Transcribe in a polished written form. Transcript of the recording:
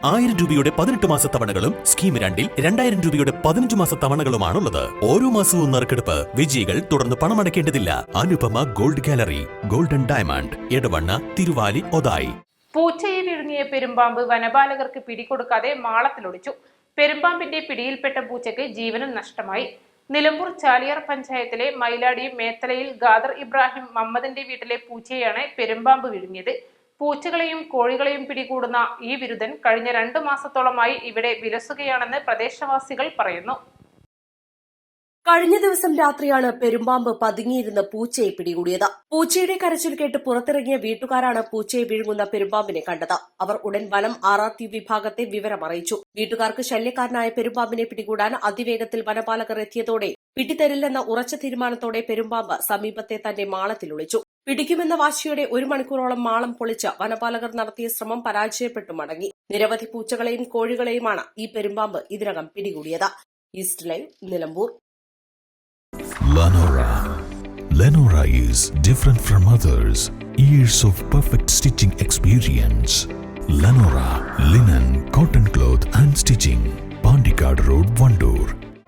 1000 രൂപയുടെ 18 മാസ തവണകളും സ്കീം 2-ൽ 2000 രൂപയുടെ 15 മാസ തവണകളുമാണുള്ളത്. ഓരോ മാസവും നറുക്കെടുപ്പ്. വിജയികൾ തുടർന്ന് പണമടയ്ക്കേണ്ടതില്ല. Anupama gold gallery, golden diamond, Edavanna, Thiruvali, Othayi. പൂച്ചയെ വിഴുങ്ങിയ പെരുമ്പാമ്പ് വനപാലകർക്ക് പിടികൊടുക്കാതെ മാളത്തിലൊളിച്ചു. പെരുമ്പാമ്പിന്റെ പിടിയിൽപ്പെട്ട പൂച്ചയ്ക്ക് ജീവനും നഷ്ടമായി. നിലമ്പൂർ ചാലിയാർ പഞ്ചായത്തിലെ മൈലാടി മേത്തലയിൽ ഖാദർ ഇബ്രാഹിം മമ്മദിന്റെ വീട്ടിലെ പൂച്ചയെയാണ് പെരുമ്പാമ്പ് വിഴുങ്ങിയത്. പൂച്ചകളെയും കോഴികളെയും പിടികൂടുന്ന ഈ വിരുദ്ധൻ കഴിഞ്ഞ 2 മാസത്തോളമായി ഇവിടെ വിലസുകയാണെന്ന് പ്രദേശവാസികൾ പറയുന്നു. കഴിഞ്ഞ ദിവസം രാത്രിയാണ് പെരുമ്പാമ്പ് പതുങ്ങിയിരുന്ന പൂച്ചയെ പിടികൂടിയത്. പൂച്ചയുടെ കരച്ചിൽ കേട്ട് പുറത്തിറങ്ങിയ വീട്ടുകാരാണ് പൂച്ചയെ വിഴുങ്ങുന്ന പെരുമ്പാമ്പിനെ കണ്ടത്. അവർ ഉടൻ വനം RRT വിഭാഗത്തെ വിവരമറിയിച്ചു. വീട്ടുകാർക്ക് ശല്യക്കാരനായ പെരുമ്പാമ്പിനെ പിടികൂടാൻ അതിവേഗത്തിൽ വനപാലകർ എത്തിയതോടെ പിടിതരില്ലെന്ന ഉറച്ച തീരുമാനത്തോടെ പെരുമ്പാമ്പ് സമീപത്തെ തന്റെ മാളത്തിലൊളിച്ചു. പിടിക്കുമെന്ന വാശിയോടെ 1 മണിക്കൂറോളം മാളം പൊളിച്ച് വനപാലകർ നടത്തിയ ശ്രമം പരാജയപ്പെട്ടു മടങ്ങി. നിരവധി പൂച്ചകളെയും കോഴികളെയുമാണ് ഈ പെരുമ്പാമ്പ് ഇതിനകം പിടികൂടിയത്. East live, Nilambur. Lenora is different from others. Years of perfect stitching experience. Lenora linen, cotton cloth and stitching. Pandikad Road, Vanda.